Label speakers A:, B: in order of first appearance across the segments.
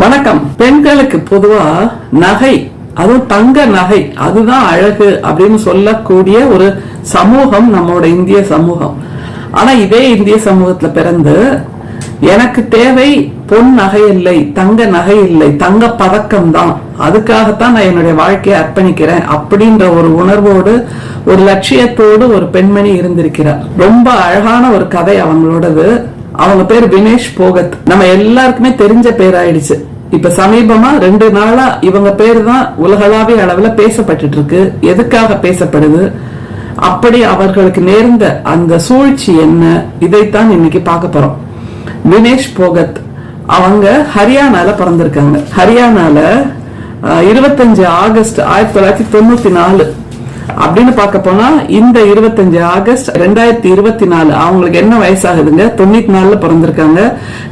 A: வணக்கம். பெண்களுக்கு பொதுவா நகை, அதுவும் தங்க நகை, அதுதான் அழகு அப்படின்னு சொல்லக்கூடிய ஒரு சமூகம் நம்மளோட இந்திய சமூகம். ஆனா இதே இந்திய சமூகத்துல பிறந்து எனக்கு தேவை பொன் நகை இல்லை, தங்க நகை இல்லை, தங்க பதக்கம் தான், அதுக்காகத்தான் நான் என்னுடைய வாழ்க்கையை அர்ப்பணிக்கிறேன் அப்படின்ற ஒரு உணர்வோடு ஒரு லட்சியத்தோடு ஒரு பெண்மணி இருந்திருக்கிறார். ரொம்ப அழகான ஒரு கதை அவங்களோடது. அவங்க பேர் வினேஷ் போகத். நம்ம எல்லாருக்குமே தெரிஞ்ச பேர் ஆயிடுச்சு. இப்ப சமீபமா 2 நாளா இவங்க பேரு தான் உலகளாவிய அளவுல பேசப்பட்டு இருக்கு. எதுக்காக பேசப்படுது, அப்படி அவர்களுக்கு நேர்ந்த அந்த சூழ்ச்சி என்ன, இதைத்தான் இன்னைக்கு பார்க்க போறோம். வினேஷ் போகத் அவங்க ஹரியானால பிறந்திருக்காங்க. ஹரியானால 25 ஆகஸ்ட் 1994 அப்படின்னு பார்க்க போனா இந்த 25 ஆகஸ்ட் 2024 அவங்களுக்கு என்ன வயசாகுதுங்க? 94 பிறந்திருக்காங்க.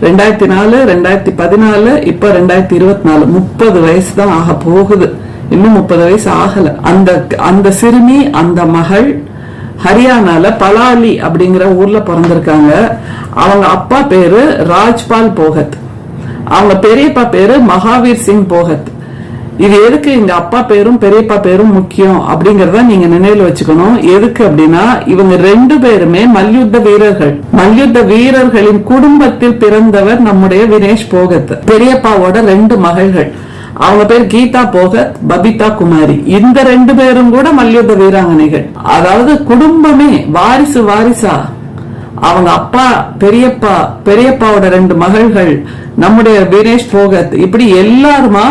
A: 2004, 2014, இப்ப 2024, 30 வயசு தான் ஆக போகுது. இன்னும் 30 வயசு ஆகல. அந்த சிறுமி, அந்த மகள் ஹரியானால பலாலி அப்படிங்கிற ஊர்ல பிறந்திருக்காங்க. அவங்க அப்பா பேரு ராஜ்பால் போகத், அவங்க பெரியப்பா பேரு மகாவீர் சிங் போகத். இது எதுக்கு இந்த அப்பா பேரும் பெரியப்பா பேரும் முக்கியம் அப்படிங்கறத நீங்க நினைவுல வச்சுக்கணும். எதுக்கு அப்படின்னா இவங்க 2 பேருமே மல்யுத்த வீரர்கள். மல்யுத்த வீரர்களின் குடும்பத்தில் பிறந்தவர் நம்முடைய வினேஷ் போகத். பெரியப்பாவோட 2 மகள்கள், அவங்க பேர் கீதா போகத், பபிதா குமாரி. இந்த 2 பேரும் கூட மல்யுத்த வீராங்கனைகள். அதாவது குடும்பமே வாரிசா அவங்க அப்பா, பெரியப்பாவோட 2 மகள்கள், நம்முடைய வினேஷ் போகத், இப்படி எல்லாருமா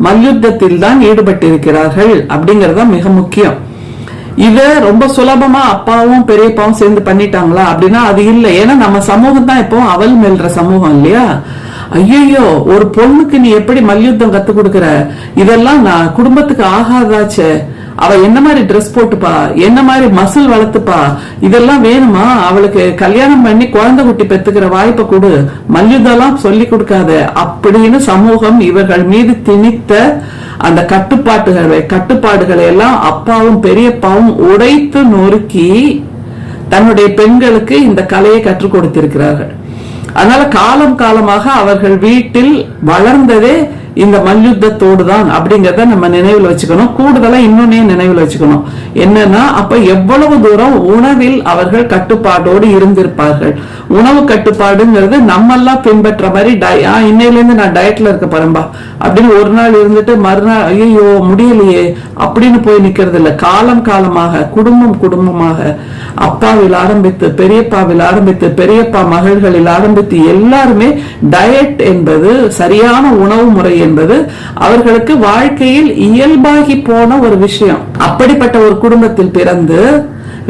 A: மல்யுத்தத்தில் தான் ஈடுபட்டிருக்கிறார்கள் அப்படிங்கறத மிக முக்கியம். இத ரொம்ப சுலபமா அப்பாவும் பெரியப்பாவும் சேர்ந்து பண்ணிட்டாங்களா அப்படின்னா அது இல்லை. ஏன்னா நம்ம சமூகம் தான் இப்போ அவல் மெல்ற சமூகம் இல்லையா? ஐயோ, ஒரு பொண்ணுக்கு நீ எப்படி மல்யுத்தம் கத்து கொடுக்கற, இதெல்லாம் நான் குடும்பத்துக்கு ஆகாதாச்சே, அவ என்ன மாதிரி ட்ரெஸ் போட்டுப்பா, என்ன மாதிரி மசில் வளர்த்துப்பா, இதெல்லாம் வேணுமா? அவளுக்கு கல்யாணம் பண்ணி குழந்தை குட்டி பெத்துக்கிற வாய்ப்பை கொடு, மல்யுத்தம் சொல்லி கொடுக்காத அப்படின்னு சமூகம் இவர்கள் மீது திணித்த அந்த கட்டுப்பாடுகளை எல்லாம் அப்பாவும் பெரியப்பாவும் உடைத்து நொறுக்கி தன்னுடைய பெண்களுக்கு இந்த கலையை கற்றுக் கொடுத்திருக்கிறார்கள். அதனால காலமாக அவர்கள் வீட்டில் வளர்ந்ததே இந்த மல்யுத்தத்தோடு தான் அப்படிங்கறத நம்ம நினைவில் வச்சுக்கணும். கூடுதலா இன்னொன்னே நினைவில் வச்சுக்கணும். என்னன்னா அப்ப எவ்வளவு தூரம் உணவில் அவர்கள் கட்டுப்பாடோடு இருந்திருப்பார்கள். உணவு கட்டுப்பாடுங்கிறது நம்ம எல்லாம் பின்பற்ற மாதிரி இன்னையில இருந்து நான் டயட்ல இருக்க போறேன்பா அப்படின்னு ஒரு நாள் இருந்துட்டு மறுநாள் ஐயோ முடியலையே அப்படின்னு போய் நிக்கிறது இல்ல. காலமாக குடும்பமாக அப்பாவில் ஆரம்பித்து பெரியப்பாவில் ஆரம்பித்து பெரியப்பா மகள்களில் ஆரம்பித்து எல்லாருமே டயட் என்பது, சரியான உணவு முறை என்பது அவர்களுக்கு வாழ்க்கையில் இயல்பாகி போன ஒரு விஷயம். அப்படிப்பட்ட ஒரு குடும்பத்தில் பிறந்து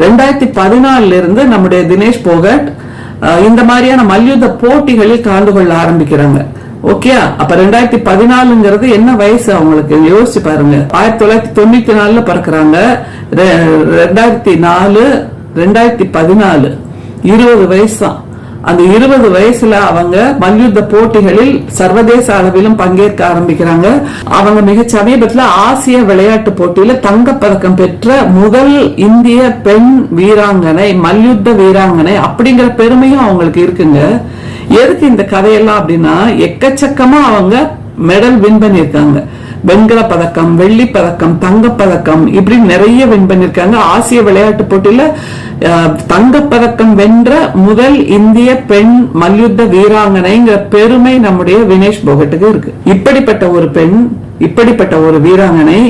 A: 2014 இருந்து நம்முடைய தினேஷ் போகட் இந்த மாதிரியான மல்யுத்த போட்டிகளில் கலந்து கொள்ள ஆரம்பிக்கிறாங்க. ஓகே, அப்ப 2014ங்கிறது என்ன வயசு அவங்களுக்கு யோசிச்சு பாருங்க. 1994 பிறக்கிறாங்க. 2004, 2014, 20 வயசு தான். அந்த 20 வயசுல அவங்க மல்யுத்த போட்டிகளில் சர்வதேச அளவிலும் பங்கேற்க ஆரம்பிக்கிறாங்க. அவங்க மிக சமீபத்துல ஆசிய விளையாட்டு போட்டியில தங்கப்பதக்கம் பெற்ற முதல் இந்திய பெண் வீராங்கனை, மல்யுத்த வீராங்கனை அப்படிங்கிற பெருமையும் அவங்களுக்கு இருக்குங்க. எதுக்கு இந்த கதையெல்லாம் அப்படின்னா எக்கச்சக்கமா அவங்க மெடல் வின் பண்ணிருக்காங்க. வெண்கல பதக்கம், வெள்ளி பதக்கம், தங்கப்பதக்கம், இப்படி நிறைய வின் பண்ணிருக்காங்க. ஆசிய விளையாட்டு போட்டியில தங்கப்பதக்கம் வென்ற முதல் இந்திய பெண் மல்யுத்த வீராங்கனைங்கிற பெருமை நம்முடைய வினேஷ் போகட்டுக்கு இருக்கு. இப்படிப்பட்ட ஒரு பெண், இப்படிப்பட்ட ஒரு வீராங்கனை,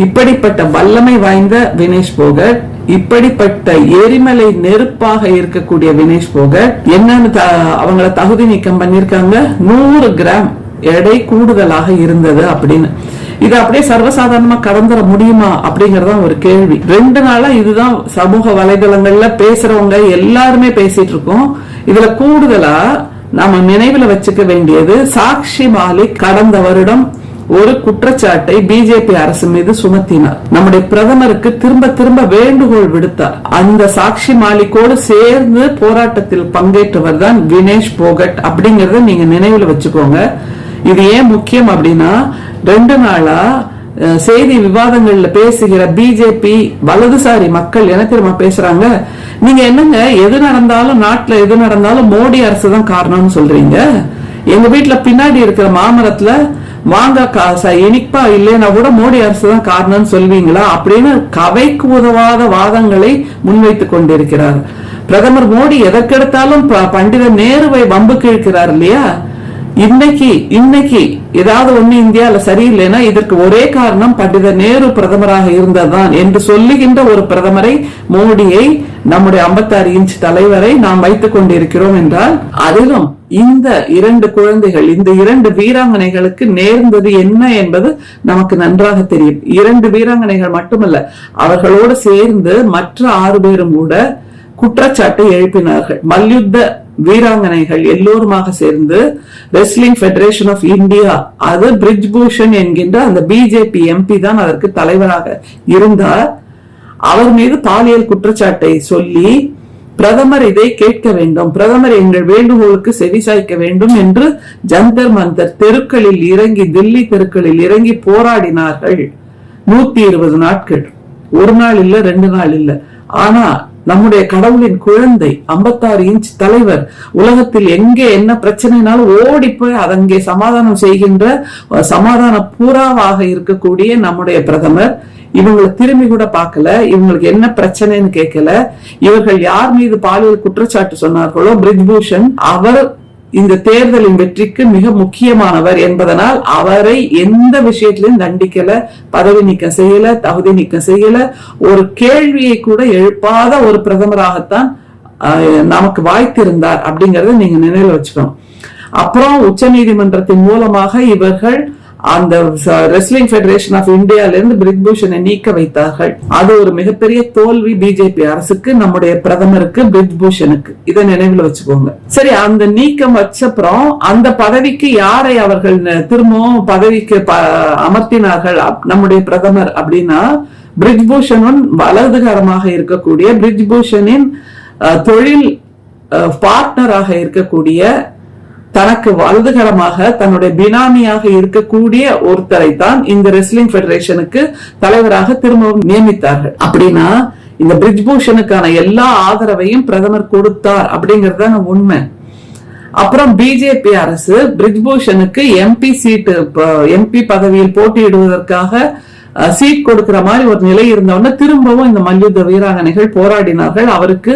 A: இப்படிப்பட்ட வல்லமை வாய்ந்த வினேஷ் போகட், இப்படிப்பட்ட எரிமலை நெருப்பாக இருக்கக்கூடிய வினேஷ் போகட் என்னன்னு அவங்கள தகுதி நீக்கம் பண்ணிருக்காங்க. 100 கிராம் எடை கூடுதலாக இருந்தது அப்படின்னு. இது அப்படியே சர்வசாதாரணமா கடந்துட முடியுமா அப்படிங்கறத ஒரு கேள்வி. 2 நாளா இதுதான் சமூக வலைதளங்கள்ல பேசுறவங்க எல்லாருமே பேசிட்டு இருக்கோம். இதுல கூடுதலா நாம நினைவுல வச்சுக்க வேண்டியது, சாக்ஷி மாலிக் கடந்த வருடம் ஒரு குற்றச்சாட்டை பிஜேபி அரசு மீது சுமத்தினார். நம்முடைய பிரதமருக்கு திரும்ப வேண்டுகோள் விடுத்தார். அந்த சாக்ஷி மாலிக்கோடு சேர்ந்து போராட்டத்தில் பங்கேற்றவர் தான் வினேஷ் போகட் அப்படிங்கறத நீங்க நினைவுல வச்சுக்கோங்க. இது ஏன் முக்கியம் அப்படின்னா 2 நாளா செய்தி விவாதங்கள்ல பேசுகிற பிஜேபி வலதுசாரி மக்கள் என்ன தெரியுமா பேசுறாங்க? நீங்க என்னங்க எது நடந்தாலும், நாட்டுல எது நடந்தாலும் மோடி அரசு தான் காரணம்னு சொல்றீங்க. எங்க வீட்டுல பின்னாடி இருக்கிற மாமரத்துல மாங்காய் இனிப்பா இல்லைன்னா கூட மோடி அரசு தான் காரணம்னு சொல்வீங்களா அப்படின்னு கவைக்கு உதவாத வாதங்களை முன்வைத்துக் கொண்டிருக்கிறார். பிரதமர் மோடி எதற்கெடுத்தாலும் பண்டித நேருவை வம்புக்கு இழுக்கிறார் இல்லையா? இன்னைக்கு ஏதாவது ஒண்ணு இந்தியால சரியில்லைன்னா இதற்கு ஒரே காரணம் பண்டித நேரு பிரதமராக இருந்ததுதான் என்று சொல்லுகின்ற ஒரு பிரதமரை, மோடியை, நம்முடைய 56 இன்ச் தலைவரை நாம் வைத்துக் கொண்டிருக்கிறோம் என்றால், அதிலும் இந்த 2 குழந்தைகள், இந்த 2 வீராங்கனைகளுக்கு நேர்ந்தது என்ன என்பது நமக்கு நன்றாக தெரியும். 2 வீராங்கனைகள் மட்டுமல்ல, அவர்களோடு சேர்ந்து மற்ற 6 பேரும் கூட குற்றச்சாட்டை எழுப்பினார்கள். மல்யுத்த வீராங்கனைகள் எல்லோருமாக சேர்ந்து ரெஸ்லிங் ஃபெடரேஷன் ஆஃப் இந்தியா, அது பிரிஜ்பூஷன் என்கின்ற அந்த பிஜேபி எம்பி தான் அதற்கு தலைவராக இருந்தார். அவர் மீது பாலியல் குற்றச்சாட்டை சொல்லி பிரதமர் இதை கேட்க வேண்டும், பிரதமர் எங்கள் வேண்டுகோளுக்கு செவிசாய்க்க வேண்டும் என்று ஜந்தர் மந்தர் தெருக்களில் இறங்கி, தில்லி தெருக்களில் இறங்கி போராடினார்கள். 120 நாட்கள், ஒரு நாள் இல்ல, 2 நாள் இல்ல. ஆனா நம்முடைய கடவுளின் குழந்தை, 56 இன்ச் தலைவர், உலகத்தில் எங்கே என்ன பிரச்சனைனாலும் ஓடி போய் அதங்கே சமாதானம் செய்கின்ற சமாதான பூராவாக இருக்கக்கூடிய நம்முடைய பிரதமர் இவங்களை திரும்பி கூட பார்க்கல. இவங்களுக்கு என்ன பிரச்சனைன்னு கேட்கல. இவர்கள் யார் மீது பாலியல் குற்றச்சாட்டு சொன்னார்களோ, பிரிஜ்பூஷன், அவர் இந்த தேர்தலின் வெற்றிக்கு மிக முக்கியமானவர் என்பதனால் அவரை எந்த விஷயத்திலும் தண்டிக்கல, பதவி நீக்கம் செய்யல, தகுதி நீக்கம் செய்யல. ஒரு கேள்வியை கூட எழுப்பாத ஒரு பிரதமராகத்தான் நமக்கு வாய்த்திருந்தார் அப்படிங்கறத நீங்க நினைவில் வச்சுக்கணும். அப்புறம் உச்ச நீதிமன்றத்தின் மூலமாக இவர்கள் அந்த ரெஸ்லிங் ஃபெடரேஷன் ஆஃப் இந்தியால இருந்து பிரிஜ்பூஷனை நீக்க வைத்தார்கள். அது ஒரு மிகப்பெரிய தோல்வி பிஜேபி அரசுக்கு, நம்முடைய பிரதமருக்கு, பிரிஜ்பூஷனுக்கு. இதை நினைவில் வச்சுக்கோங்க. சரி, அந்த நீக்கம் வச்சப்புறம் அந்த பதவிக்கு யாரை அவர்கள் திரும்பவும் பதவிக்கு அமர்த்தினார்கள் நம்முடைய பிரதமர் அப்படின்னா, பிரிஜ்பூஷனும் வலதுகரமாக இருக்கக்கூடிய, பிரிஜ்பூஷனின் தொழில் பார்ட்னராக இருக்கக்கூடிய, தனக்கு வலதுகரமாக தன்னுடைய பினாமியாக இருக்கக்கூடிய ஒருத்தரை தான் இந்த ரெஸ்லிங் ஃபெடரேஷனுக்கு தலைவராக திரும்பவும் நியமித்தார்கள். அப்படின்னா இந்த பிரிஜ்பூஷனுக்கான எல்லா ஆதரவையும் பிரதமர் கொடுத்தார் அப்படிங்கறதுதான் உண்மை. அப்புறம் பிஜேபி அரசு பிரிஜ்பூஷனுக்கு எம்பி பதவியில் போட்டியிடுவதற்காக சீட் கொடுக்கிற மாதிரி ஒரு நிலை இருந்தவொன்னு திரும்பவும் இந்த மல்யுத்த வீராங்கனைகள் போராடினார்கள். அவருக்கு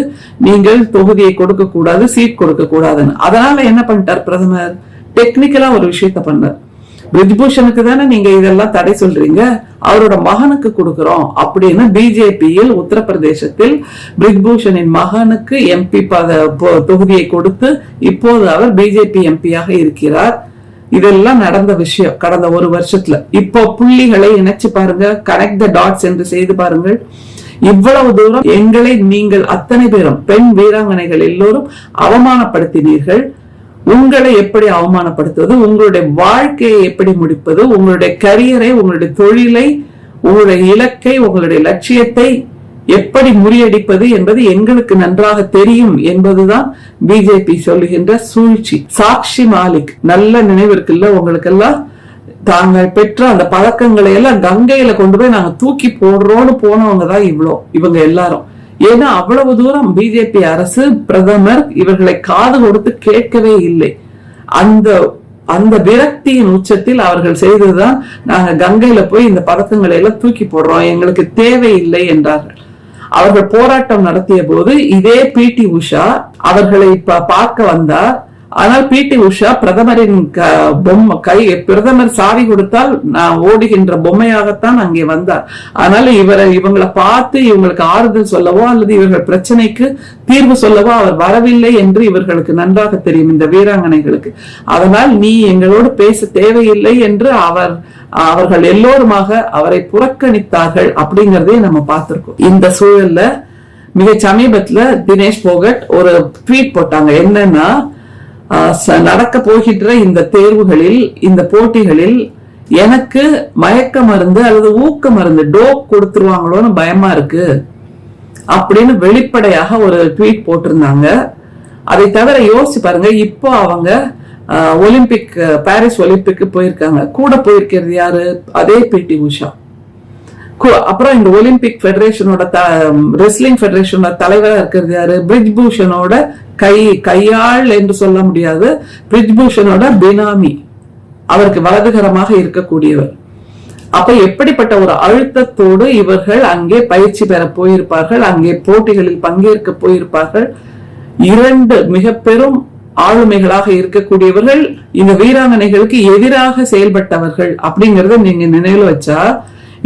A: நீங்கள் தொகுதியை கொடுக்க கூடாது, சீட் கொடுக்க கூடாதுன்னு. அதனால என்ன பண்ணிட்டார் பிரதமர்? டெக்னிக்கலா ஒரு விஷயத்த பண்ணார். பிரிஜ்பூஷனுக்கு தானே நீங்க இதெல்லாம் தடை சொல்றீங்க, அவரோட மகனுக்கு கொடுக்கிறோம் அப்படின்னு பிஜேபியில் உத்தரப்பிரதேசத்தில் பிரிஜ்பூஷனின் மகனுக்கு எம்பி தொகுதியை கொடுத்து இப்போது அவர் பிஜேபி எம்பியாக இருக்கிறார். இதெல்லாம் நடந்த விஷயம் கடந்த ஒரு வருஷத்துல. இப்போ புள்ளிகளை இணைச்சு பாருங்க, கனெக்ட் த டாட்ஸ் என்று செய்து பாருங்கள். இவ்வளவு தூரம் எங்களை நீங்கள் அத்தனை பேரும், பெண் வீராங்கனைகள் எல்லோரும் அவமானப்படுத்தினீர்கள். உங்களை எப்படி அவமானப்படுத்துவது, உங்களுடைய வாழ்க்கையை எப்படி முடிப்பது, உங்களுடைய கரியரை, உங்களுடைய தொழிலை, உங்களுடைய இலக்கை, உங்களுடைய லட்சியத்தை எப்படி முறியடிப்பது என்பது எங்களுக்கு நன்றாக தெரியும் என்பதுதான் பிஜேபி சொல்லுகின்ற சூழ்ச்சி. சாக்ஷி மாலிக், நல்ல நினைவு இருக்குல்ல உங்களுக்கு எல்லாம், தாங்கள் பெற்ற அந்த பழக்கங்களை எல்லாம் கங்கையில கொண்டு போய் நாங்க தூக்கி போடுறோம்னு போனவங்க தான் இவங்க எல்லாரும். ஏன்னா அவ்வளவு தூரம் பிஜேபி அரசு, பிரதமர் இவர்களை காது கொடுத்து கேட்கவே இல்லை. அந்த விரக்தியின் உச்சத்தில் அவர்கள் செய்ததுதான், நாங்க கங்கையில போய் இந்த பதக்கங்களை எல்லாம் தூக்கி போடுறோம், எங்களுக்கு தேவையில்லை என்றார்கள். அவர்கள் போராட்டம் நடத்திய போது இதே பிடி உஷா அவர்களை பார்க்க வந்தார். ஆனால் பிடி உஷா பிரதமரின் பிரதமர் சாவி கொடுத்தால் நான் ஓடுகின்ற பொம்மையாகத்தான் அங்கே வந்தார். ஆனால் இவங்களை பார்த்து இவங்களுக்கு ஆறுதல் சொல்லவோ அல்லது இவர்கள் பிரச்சனைக்கு தீர்வு சொல்லவோ அவர் வரவில்லை என்று இவர்களுக்கு நன்றாக தெரியும், இந்த வீராங்கனைகளுக்கு. அதனால் நீ எங்களோடு பேச தேவையில்லை என்று அவர்கள் எல்லோருமாக அவரை புறக்கணித்தார்கள் அப்படிங்கறதே நம்ம பார்த்திருக்கோம். இந்த சூழல்ல மிக சமீபத்துல தினேஷ் போகட் ஒரு ட்வீட் போட்டாங்க. என்னன்னா, நடக்க போகின்ற இந்த தேர்வுகளில், இந்த போட்டிகளில் எனக்கு மயக்க மருந்து அல்லது ஊக்க மருந்து டோப் கொடுத்துருவாங்களோன்னு பயமா இருக்கு அப்படின்னு வெளிப்படையாக ஒரு ட்வீட் போட்டிருந்தாங்க. அதை தவிர யோசிச்சு பாருங்க, இப்போ அவங்க பாரிஸ் ஒலிம்பிக் போயிருக்காங்க. கூட போயிருக்கிறது யாரு? அதே பிடி உஷா. அப்புறம் இந்த ஒலிம்பிக் ஃபெடரேஷனோட ரெஸ்லிங் ஃபெடரேஷனோட தலைவரா இருக்கிறது யாரு? பிரிஜ் பூஷனோட கையாள் என்று சொல்ல முடியாது, பிரிஜ் பூஷனோட பினாமி, அவருக்கு வலதுகரமாக இருக்கக்கூடியவர். அப்ப எப்படிப்பட்ட ஒரு அழுத்தத்தோடு இவர்கள் அங்கே பயிற்சி பெற போயிருப்பார்கள், அங்கே போட்டிகளில் பங்கேற்க போயிருப்பார்கள். 2 மிக பெரும் ஆளுமைகளாக இருக்கக்கூடியவர்கள் இந்த வீராங்கனைகளுக்கு எதிராக செயல்பட்டவர்கள் அப்படிங்கறத நீங்க நினைவில் வச்சா,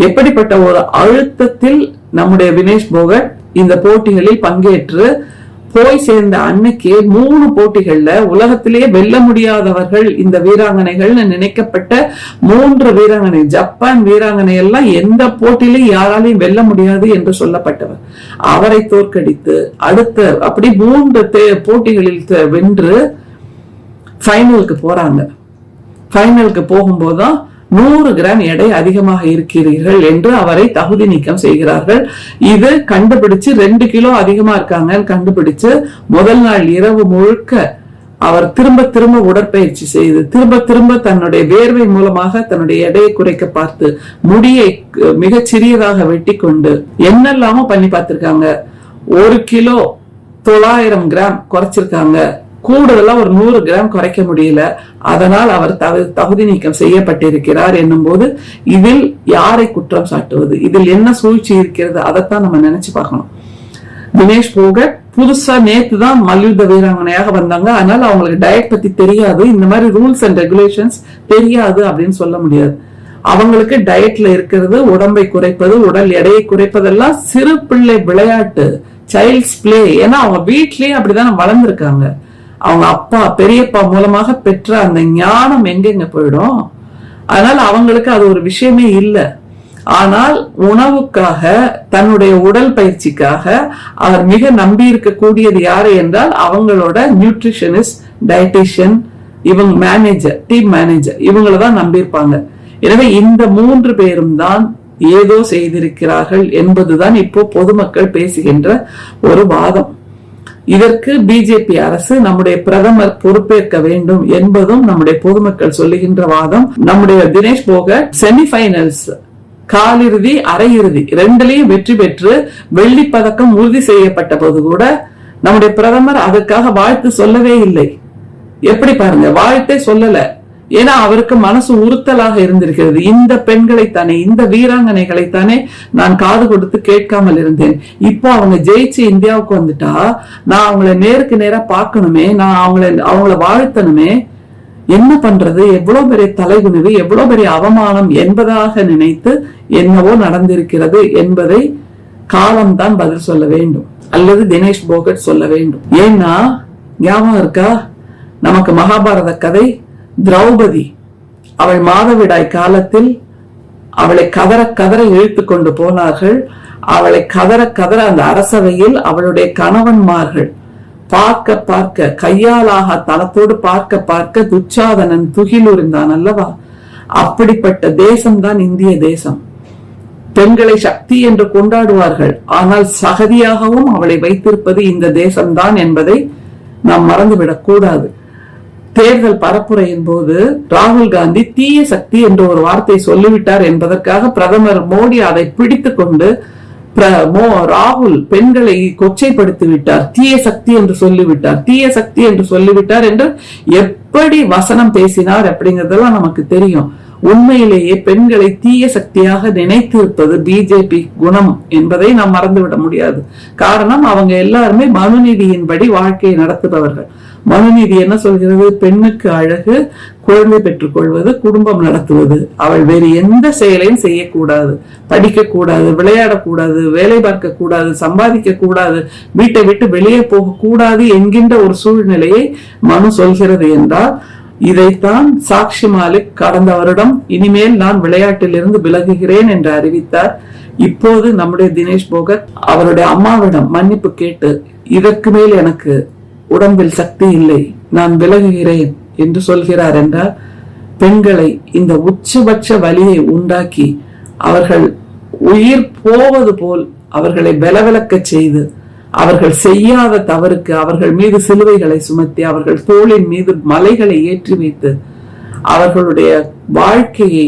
A: எப்படிப்பட்ட ஒரு அழுத்தத்தில் நம்முடைய வினேஷ் போகட் இந்த போட்டிகளில் பங்கேற்று போய் சேர்ந்த அன்னைக்கு 3 போட்டிகள்ல உலகத்திலேயே வெல்ல முடியாதவர்கள் இந்த வீராங்கனைகள் நினைக்கப்பட்ட 3 வீராங்கனை, ஜப்பான் வீராங்கனை எல்லாம் எந்த போட்டியிலும் யாராலையும் வெல்ல முடியாது என்று சொல்லப்பட்டவர், அவரை தோற்கடித்து அடுத்த அப்படி 3 போட்டிகளில் வென்று ஃபைனலுக்கு போறாங்க. ஃபைனலுக்கு போகும்போதுதான் 100 கிராம் எடை அதிகமாக இருக்கிறீர்கள் என்று அவரை தகுதி நீக்கம் செய்கிறார்கள். இது கண்டுபிடிச்சு 2 கிலோ அதிகமா இருக்காங்கன்னு கண்டுபிடிச்சு முதல் நாள் இரவு முழுக்க அவர் திரும்ப திரும்ப உடற்பயிற்சி செய்து திரும்ப தன்னுடைய வேர்வை மூலமாக தன்னுடைய எடையை குறைக்க பார்த்து முடியை மிகச் சிறியதாக வெட்டி கொண்டு என்னெல்லாமோ பண்ணி பார்த்திருக்காங்க. 1 கிலோ 900 கிராம் குறைச்சிருக்காங்க. கூடுதலா ஒரு 100 கிராம் குறைக்க முடியல. அதனால் அவர் தகுதி நீக்கம் செய்யப்பட்டிருக்கிறார் என்னும் போது இதில் யாரை குற்றம் சாட்டுவது? இதில் என்ன சூழ்ச்சி இருக்கிறது? அதைத்தான் நம்ம நினைச்சு பார்க்கணும். வினேஷ் போகட் புதுசா நேத்து தான் மல்யுத்த வீராங்கனையாக வந்தாங்க. அதனால அவங்களுக்கு டயட் பத்தி தெரியாது, இந்த மாதிரி ரூல்ஸ் அண்ட் ரெகுலேஷன்ஸ் தெரியாது அப்படின்னு சொல்ல முடியாது. அவங்களுக்கு டயட்ல இருக்கிறது உடம்பை குறைப்பது, உடல் எடையை குறைப்பதெல்லாம் சிறு பிள்ளை விளையாட்டு, சைல்ட்ஸ் பிளே. ஏன்னா அவங்க வீட்லயே அப்படிதான் வளர்ந்துருக்காங்க. அவங்க அப்பா பெரியப்பா மூலமாக பெற்ற அந்த ஞானம் எங்க போயிடும். அதனால அவங்களுக்கு அது ஒரு விஷயமே இல்லை. ஆனால் உணவுக்காக, தன்னுடைய உடல் பயிற்சிக்காக அவர் மிக நம்பி இருக்கக்கூடியது யாரு என்றால் அவங்களோட நியூட்ரிஷனிஸ்ட், டயட்டிஷியன், இவங்க மேனேஜர், டீம் மேனேஜர், இவங்களதான் நம்பியிருப்பாங்க. எனவே இந்த 3 பேரும் தான் ஏதோ செய்திருக்கிறார்கள் என்பதுதான் இப்போ பொதுமக்கள் பேசுகின்ற ஒரு வாதம். இதற்கு பிஜேபி அரசு, நம்முடைய பிரதமர் பொறுப்பேற்க வேண்டும் என்பதும் நம்முடைய பொதுமக்கள் சொல்லுகின்ற வாதம். நம்முடைய தினேஷ் போகட் செமிஃபைனல்ஸ், காலிறுதி, அரையிறுதி 2லயும் வெற்றி பெற்று வெள்ளி பதக்கம் உறுதி செய்யப்பட்ட போது கூட நம்முடைய பிரதமர் அதற்காக வாழ்த்து சொல்லவே இல்லை. எப்படி பாருங்க, வாழ்த்தே சொல்லல. ஏன்னா அவருக்கு மனசு உறுத்தலாக இருந்திருக்கிறது. இந்த பெண்களைத்தானே, இந்த வீராங்கனைகளைத்தானே நான் காது கொடுத்து கேட்காமல் இருந்தேன். இப்போ அவங்க ஜெயிச்சு இந்தியாவுக்கு வந்துட்டா நான் அவங்களை நேருக்கு நேரா பார்க்கணுமே, நான் அவங்கள வாழ்த்தணுமே. என்ன பண்றது? எவ்வளவு பெரிய தலைகுனிவு, எவ்வளவு பெரிய அவமானம் என்பதாக நினைத்து என்னவோ நடந்திருக்கிறது என்பதை காலம்தான் பதில் சொல்ல வேண்டும், அல்லது தினேஷ் போகட் சொல்ல வேண்டும். ஏன்னா ஞாபகம் இருக்கா நமக்கு மகாபாரத கதை? திரௌபதி அவள் மாதவிடாய் காலத்தில் அவளை கதற கதற இழுத்து கொண்டு போனார்கள். அவளை கதற கதற அந்த அரசவையில் அவளுடைய கணவன்மார்கள் பார்க்க பார்க்க, கையாலாக தனத்தோடு பார்க்க பார்க்க துச்சாதனன் துகிலுரிந்தான் அல்லவா? அப்படிப்பட்ட தேசம்தான் இந்திய தேசம். பெண்களை சக்தி என்று கொண்டாடுவார்கள், ஆனால் சகதியாகவும் அவளை வைத்திருப்பது இந்த தேசம்தான் என்பதை நாம் மறந்துவிடக் கூடாது. தேர்தல் பரப்புரையின் போது ராகுல் காந்தி தீய சக்தி என்று ஒரு வார்த்தை சொல்லிவிட்டார் என்பதற்காக பிரதமர் மோடி அதை பிடித்து கொண்டு ராகுல் பெண்களை கொச்சைப்படுத்தி விட்டார், தீய சக்தி என்று சொல்லிவிட்டார், தீய சக்தி என்று சொல்லிவிட்டார் என்று எப்படி வசனம் பேசினார் அப்படிங்கறதெல்லாம் நமக்கு தெரியும். உண்மையிலேயே பெண்களை தீய சக்தியாக நினைத்திருப்பது பிஜேபி குணம் என்பதை நாம் மறந்துவிட முடியாது. காரணம், அவங்க எல்லாருமே மனுநீதியின்படி வாழ்க்கையை நடத்துபவர்கள். மனுநீதி என்ன சொல்கிறது? பெண்ணுக்கு அழகு குழந்தை பெற்றுக் கொள்வது, குடும்பம் நடத்துவது. அவள் வேறு எந்த செயலையும் செய்யக்கூடாது, படிக்க கூடாது, விளையாடக்கூடாது, வேலை பார்க்க கூடாது, சம்பாதிக்க கூடாது, வீட்டை விட்டு வெளியே போக கூடாது என்கின்ற ஒரு சூழ்நிலையை மனு சொல்கிறது என்றால், இதைத்தான் சாக்ஷி மாலிக் கடந்த வருடம் இனிமேல் நான் விளையாட்டில் இருந்து விலகுகிறேன் என்று அறிவித்தார். இப்போது நம்முடைய தினேஷ் போகட் அவருடைய அம்மாவிடம் மன்னிப்பு கேட்டு இதற்கு மேல் எனக்கு உடம்பில் சக்தி இல்லை, நான் விலகுகிறேன் என்று சொல்கிறார் என்றால், பெண்களை இந்த உச்சபட்ச வலியை உண்டாக்கி அவர்கள் உயிர் போவது போல் அவர்களை பலவிலக்க செய்து, அவர்கள் செய்யாத தவறுக்கு அவர்கள் மீது சிலுவைகளை சுமத்தி, அவர்கள் தோளின் மீது மலைகளை ஏற்றி வைத்து, அவர்களுடைய வாழ்க்கையை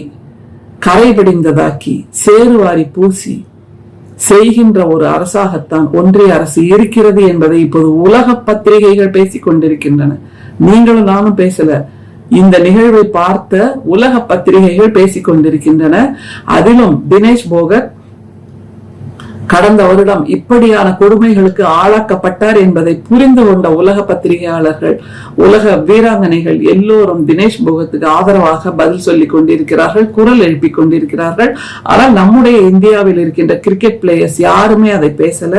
A: கரைபிடிந்ததாக்கி சேறுவாரி பூசி செய்கின்ற ஒரு அரசாகத்தான் ஒன்றிய அரசு இருக்கிறது என்பதை இப்போது உலக பத்திரிகைகள் பேசிக் கொண்டிருக்கின்றன. நீங்களும் நானும் பேசல, இந்த நிகழ்வை பார்த்த உலக பத்திரிகைகள் பேசிக் கொண்டிருக்கின்றன. அதிலும் தினேஷ் போகத் கடந்த வருடம் இப்படியான கொடுமைகளுக்கு ஆளாக்கப்பட்டார் என்பதை புரிந்து கொண்ட உலக பத்திரிகையாளர்கள், உலக வீராங்கனைகள் எல்லோரும் தினேஷ் போகத்துக்கு ஆதரவாக பதில் சொல்லிக் கொண்டிருக்கிறார்கள், குரல் எழுப்பிக் கொண்டிருக்கிறார்கள். ஆனால் நம்முடைய இந்தியாவில் இருக்கின்ற கிரிக்கெட் பிளேயர்ஸ் யாருமே அதை பேசல.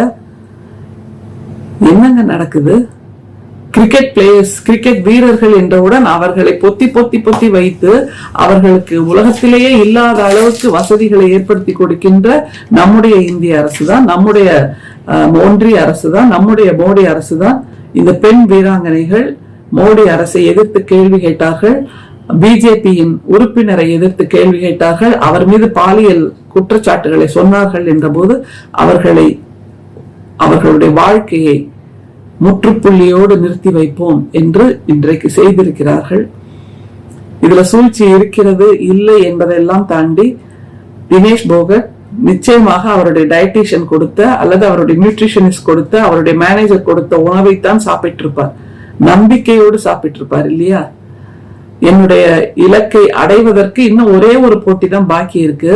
A: என்னங்க நடக்குது? கிரிக்கெட் பிளேயர்ஸ், கிரிக்கெட் வீரர்கள் என்றவுடன் அவர்களை பொத்தி பொத்தி பொத்தி வைத்து அவர்களுக்கு உலகத்திலேயே இல்லாத அளவுக்கு வசதிகளை ஏற்படுத்தி கொடுக்கின்ற நம்முடைய இந்திய அரசு தான், நம்முடைய ஒன்றிய அரசு தான், நம்முடைய மோடி அரசு தான். இந்த பெண் வீராங்கனைகள் மோடி அரசை எதிர்த்து கேள்வி கேட்டார்கள், பிஜேபியின் உறுப்பினரை எதிர்த்து கேள்வி கேட்டார்கள், அவர் மீது பாலியல் குற்றச்சாட்டுகளை சொன்னார்கள் என்ற போது அவர்களுடைய வாழ்க்கையை முற்றுப்புள்ளியோடு நிறுத்தி வைப்போம் என்று இன்றைக்கு செய்திருக்கிறார்கள். இதுல சூழ்ச்சி இருக்கிறது இல்லை என்பதெல்லாம் தாண்டி தினேஷ் போகத் நிச்சயமாக அவருடைய டயட்டீஷியன் கொடுத்த அல்லது அவருடைய நியூட்ரிஷனிஸ்ட் கொடுத்த, அவருடைய மேனேஜர் கொடுத்த உணவைத்தான் சாப்பிட்டிருப்பார், நம்பிக்கையோடு சாப்பிட்டிருப்பார் இல்லையா? என்னுடைய இலக்கை அடைவதற்கு இன்னும் ஒரே ஒரு போட்டி தான் பாக்கி இருக்கு,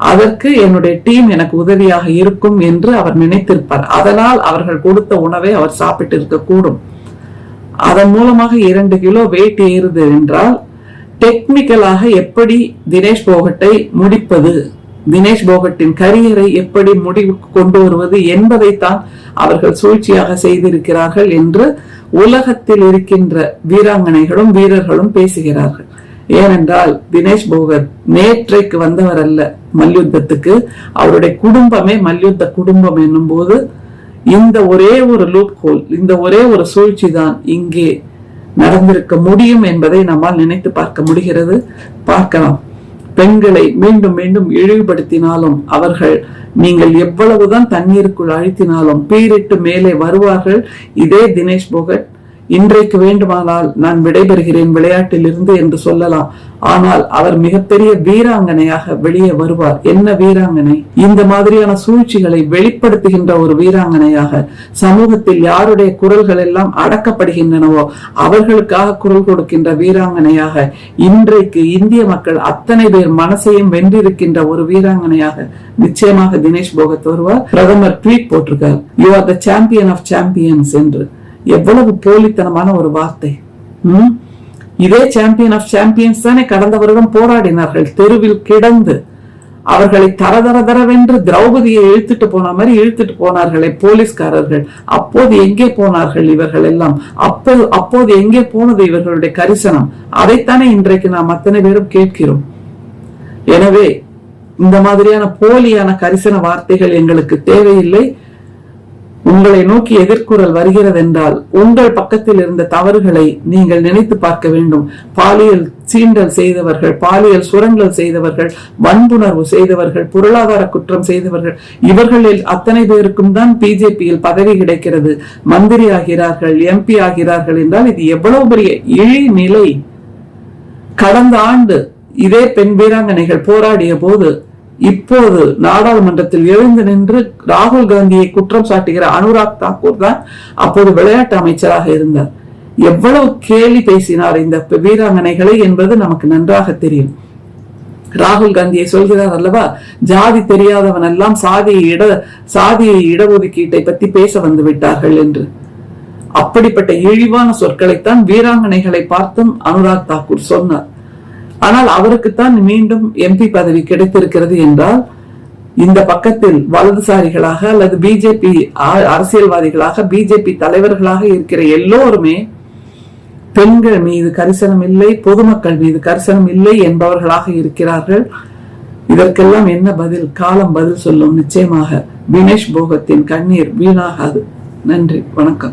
A: அதற்கு என்னுடைய டீம் எனக்கு உதவியாக இருக்கும் என்று அவர் நினைத்திருப்பார். அதனால் அவர்கள் கொடுத்த உணவை அவர் சாப்பிட்டு இருக்க கூடும். அதன் மூலமாக 2 கிலோ வெயிட் ஏறுது என்றால் டெக்னிக்கலாக எப்படி தினேஷ் போகட்டை முடிப்பது, தினேஷ் போகட்டின் கரியரை எப்படி முடிவுக்கு கொண்டு வருவது என்பதைத்தான் அவர்கள் சூழ்ச்சியாக செய்திருக்கிறார்கள் என்று உலகத்தில் இருக்கின்ற வீராங்கனைகளும் வீரர்களும் பேசுகிறார்கள். ஏனென்றால் தினேஷ் போகத் நேற்றைக்கு வந்தவர் அல்ல மல்யுத்தத்துக்கு, அவருடைய குடும்பமே மல்யுத்த குடும்பம் என்னும் போது இந்த ஒரே ஒரு லூப் ஹோல், இந்த ஒரே ஒரு சூழ்ச்சி தான் இங்கே நடந்திருக்க முடியும் என்பதை நம்மால் நினைத்து பார்க்க முடிகிறது. பார்க்கலாம். பெண்களை மீண்டும் மீண்டும் இழிவுபடுத்தினாலும் அவர்கள் நீங்கள் எவ்வளவுதான் தண்ணீருக்குள் அழுத்தினாலும் பீரிட்டு மேலே வருவார்கள். இதே தினேஷ் போகட் இன்றைக்கு வேண்டுமானால் நான் விடைபெறுகிறேன் விளையாட்டில் இருந்து என்று சொல்லலாம், ஆனால் அவர் மிகப்பெரிய வீராங்கனையாக வெளியே வருவார். என்ன வீராங்கனை? இந்த மாதிரியான சூழ்ச்சிகளை வெளிப்படுத்துகின்ற ஒரு வீராங்கனையாக, சமூகத்தில் யாருடைய குரல்கள் எல்லாம் அடக்கப்படுகின்றனவோ அவர்களுக்காக குரல் கொடுக்கின்ற வீராங்கனையாக, இன்றைக்கு இந்திய மக்கள் அத்தனை பேர் மனசையும் வென்றிருக்கின்ற ஒரு வீராங்கனையாக நிச்சயமாக தினேஷ் போகத் வருவார். பிரதமர் ட்வீட் போட்டிருக்கார், you are the champion of champions என்று. எவ்வளவு போலித்தனமான ஒரு வார்த்தை! இதே சாம்பியன் ஆஃப் சாம்பியன்ஸ் தானே கடந்த வருடம் போராடினார்கள், தெருவில் கிடந்து அவர்களை தரதரதரவென்று திரௌபதியை இழுத்துட்டு போன மாதிரி இழுத்துட்டு போனார்களே போலீஸ்காரர்கள். அப்போது எங்கே போனார்கள் இவர்கள் எல்லாம்? அப்போது எங்கே போனது இவர்களுடைய கரிசனம்? அதைத்தானே இன்றைக்கு நாம் அத்தனை பேரும் கேட்கிறோம். எனவே இந்த மாதிரியான போலியான கரிசன வார்த்தைகள் எங்களுக்கு தேவையில்லை. உங்களை நோக்கி எதிர்குரல் வருகிறது என்றால் உங்கள் பக்கத்தில் இருந்த தவறுகளை நீங்கள் நினைத்து பார்க்க வேண்டும். பாலியல் சீண்டல் செய்தவர்கள், பாலியல் சுரண்டல் செய்தவர்கள், வன்புணர்வு செய்தவர்கள், பொருளாதார குற்றம் செய்தவர்கள், இவர்களில் அத்தனை பேருக்கும் தான் பிஜேபியில் பதவி கிடைக்கிறது, மந்திரி ஆகிறார்கள், எம்பி ஆகிறார்கள் என்றால் இது எவ்வளவு பெரிய இழிநிலை! கடந்த ஆண்டு இதே பெண் வீராங்கனைகள் போராடிய போது இப்போது நாடாளுமன்றத்தில் எழுந்து நின்று ராகுல் காந்தியை குற்றம் சாட்டுகிற அனுராக் தாக்கூர் தான் அப்போது விளையாட்டு அமைச்சராக இருந்தார். எவ்வளவு கேலி பேசினார் இந்த வீராங்கனைகளை என்பது நமக்கு நன்றாக தெரியும். ராகுல் காந்தியை சொல்கிறார் அல்லவா, ஜாதி தெரியாதவன் எல்லாம் சாதியை இடஒதுக்கீட்டை பத்தி பேச வந்து விட்டார்கள் என்று. அப்படிப்பட்ட இழிவான சொற்களைத்தான் வீராங்கனைகளை பார்த்தும் அனுராக் தாக்கூர் சொன்னார். ஆனால் அவருக்குத்தான் மீண்டும் எம்பி பதவி கிடைத்திருக்கிறது என்றால் இந்த பக்கத்தில் வலதுசாரிகளாக அல்லது பிஜேபி அரசியல்வாதிகளாக, பிஜேபி தலைவர்களாக இருக்கிற எல்லோருமே பெண்கள் மீது கரிசனம் இல்லை, பொதுமக்கள் மீது கரிசனம் இல்லை என்பவர்களாக இருக்கிறார்கள். இதற்கெல்லாம் என்ன பதில்? காலம் பதில் சொல்லும். நிச்சயமாக தினேஷ் போகத்தின் கண்ணீர் வீணாகாது. நன்றி, வணக்கம்.